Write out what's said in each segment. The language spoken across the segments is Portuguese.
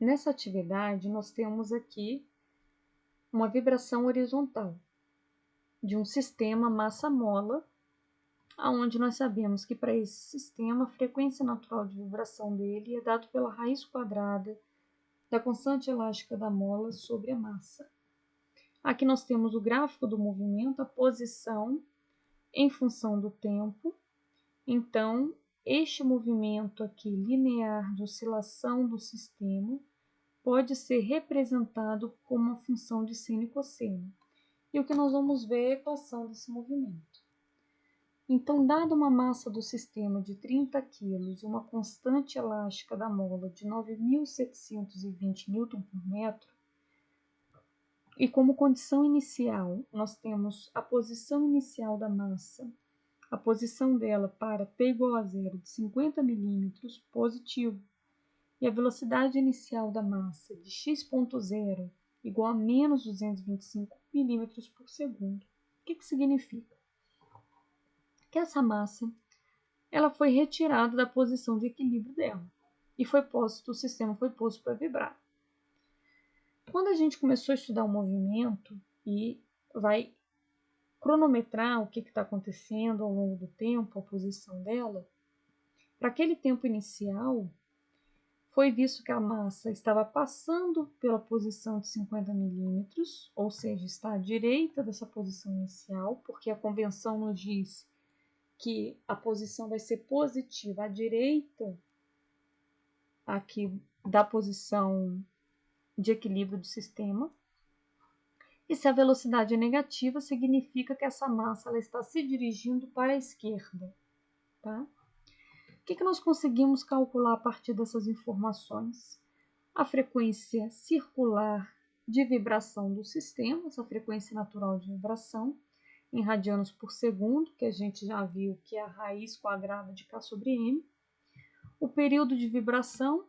Nessa atividade, nós temos aqui uma vibração horizontal de um sistema massa-mola, onde nós sabemos que para esse sistema a frequência natural de vibração dele é dado pela raiz quadrada da constante elástica da mola sobre a massa. Aqui nós temos o gráfico do movimento, a posição em função do tempo. Então, este movimento aqui linear de oscilação do sistema pode ser representado como uma função de seno e cosseno. E o que nós vamos ver é a equação desse movimento. Então, dada uma massa do sistema de 30 kg e uma constante elástica da mola de 9.720 Nm, e como condição inicial nós temos a posição inicial da massa, a posição dela para P igual a zero de 50 mm positivo, e a velocidade inicial da massa de x.0 igual a menos 225 mm por segundo. O que significa? Que essa massa ela foi retirada da posição de equilíbrio dela e o sistema foi posto para vibrar. Quando a gente começou a estudar o movimento e vai cronometrar o que está acontecendo ao longo do tempo, a posição dela, para aquele tempo inicial, foi visto que a massa estava passando pela posição de 50 milímetros, ou seja, está à direita dessa posição inicial, porque a convenção nos diz que a posição vai ser positiva à direita aqui da posição de equilíbrio do sistema. E se a velocidade é negativa, significa que essa massa ela está se dirigindo para a esquerda. Tá? O que nós conseguimos calcular a partir dessas informações? A frequência circular de vibração do sistema, essa frequência natural de vibração, em radianos por segundo, que a gente já viu que é a raiz quadrada de K sobre M. O período de vibração,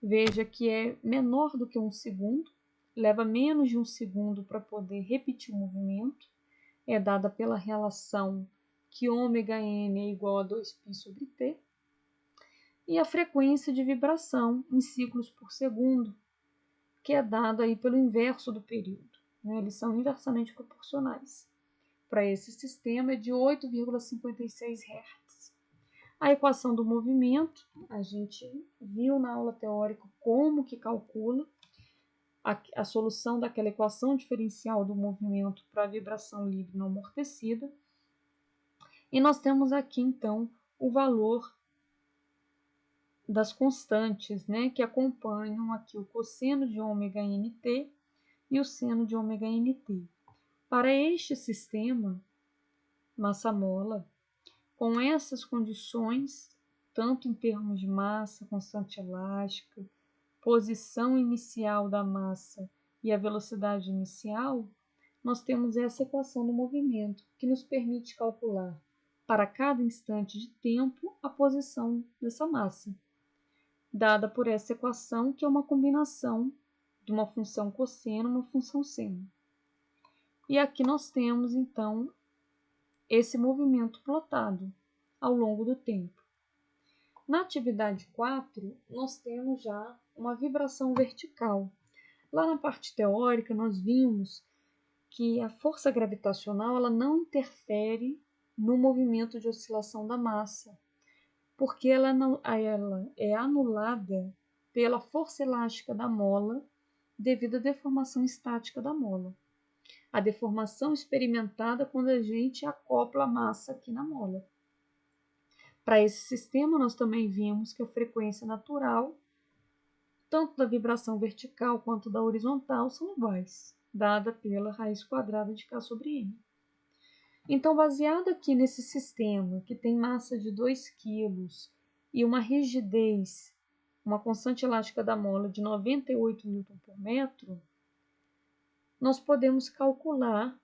veja que é menor do que 1 segundo, leva menos de 1 segundo para poder repetir o movimento, é dada pela relação que ômega-n é igual a 2π sobre T, e a frequência de vibração em ciclos por segundo, que é dado aí pelo inverso do período. Né? Eles são inversamente proporcionais. Para esse sistema é de 8,56 Hz. A equação do movimento, a gente viu na aula teórica como que calcula a solução daquela equação diferencial do movimento para a vibração livre não amortecida. E nós temos aqui, então, o valor das constantes, né, que acompanham aqui o cosseno de ômega-nt e o seno de ômega-nt. Para este sistema, massa-mola, com essas condições, tanto em termos de massa, constante elástica, posição inicial da massa e a velocidade inicial, nós temos essa equação do movimento, que nos permite calcular, para cada instante de tempo, a posição dessa massa, dada por essa equação, que é uma combinação de uma função cosseno e uma função seno. E aqui nós temos, então, esse movimento plotado ao longo do tempo. Na atividade 4, nós temos já uma vibração vertical. Lá na parte teórica, nós vimos que a força gravitacional ela não interfere no movimento de oscilação da massa, porque ela é anulada pela força elástica da mola devido à deformação estática da mola. A deformação experimentada quando a gente acopla a massa aqui na mola. Para esse sistema, nós também vimos que a frequência natural, tanto da vibração vertical quanto da horizontal, são iguais, dada pela raiz quadrada de K sobre M. Então, baseado aqui nesse sistema, que tem massa de 2 kg e uma rigidez, uma constante elástica da mola de 98 Nm por metro, nós podemos calcular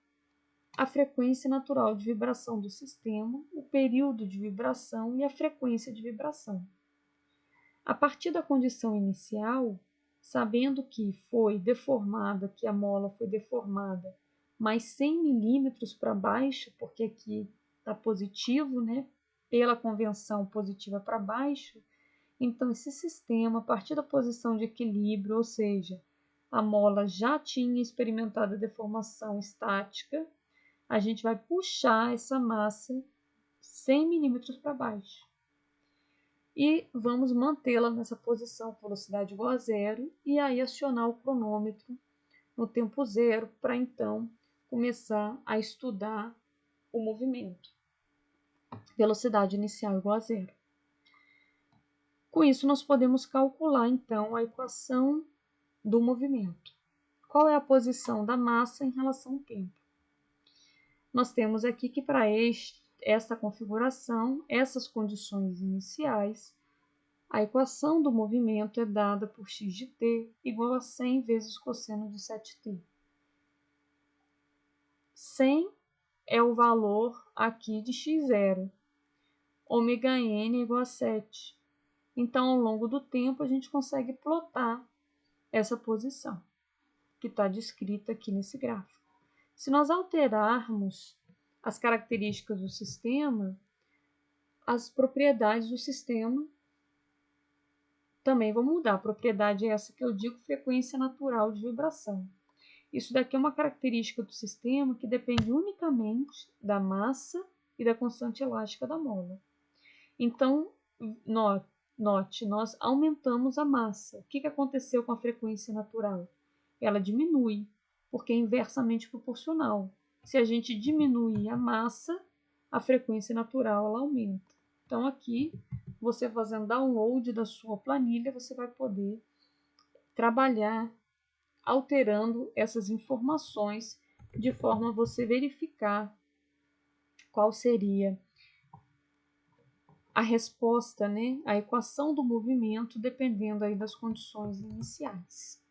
a frequência natural de vibração do sistema, o período de vibração e a frequência de vibração. A partir da condição inicial, sabendo que foi deformada, que a mola foi deformada mais 100 milímetros para baixo, porque aqui está positivo, né? Pela convenção positiva para baixo, Então, esse sistema, a partir da posição de equilíbrio, ou seja, a mola já tinha experimentado a deformação estática, a gente vai puxar essa massa 100 milímetros para baixo. E vamos mantê-la nessa posição com velocidade igual a zero e aí acionar o cronômetro no tempo zero para então começar a estudar o movimento. Velocidade inicial igual a zero. Com isso, nós podemos calcular então a equação do movimento. Qual é a posição da massa em relação ao tempo? Nós temos aqui que para esta configuração, essas condições iniciais, a equação do movimento é dada por x de t igual a 100 vezes cosseno de 7t. 100 é o valor aqui de x0. Ômega n é igual a 7. Então, ao longo do tempo, a gente consegue plotar essa posição, que está descrita aqui nesse gráfico. Se nós alterarmos as características do sistema, as propriedades do sistema também vão mudar. A propriedade é essa que eu digo, frequência natural de vibração. Isso daqui é uma característica do sistema que depende unicamente da massa e da constante elástica da mola. Então, note, nós aumentamos a massa. O que aconteceu com a frequência natural? Ela diminui, porque é inversamente proporcional. Se a gente diminuir a massa, a frequência natural ela aumenta. Então, aqui, você fazendo download da sua planilha, você vai poder trabalhar alterando essas informações de forma a você verificar qual seria a resposta, né, a equação do movimento, dependendo aí das condições iniciais.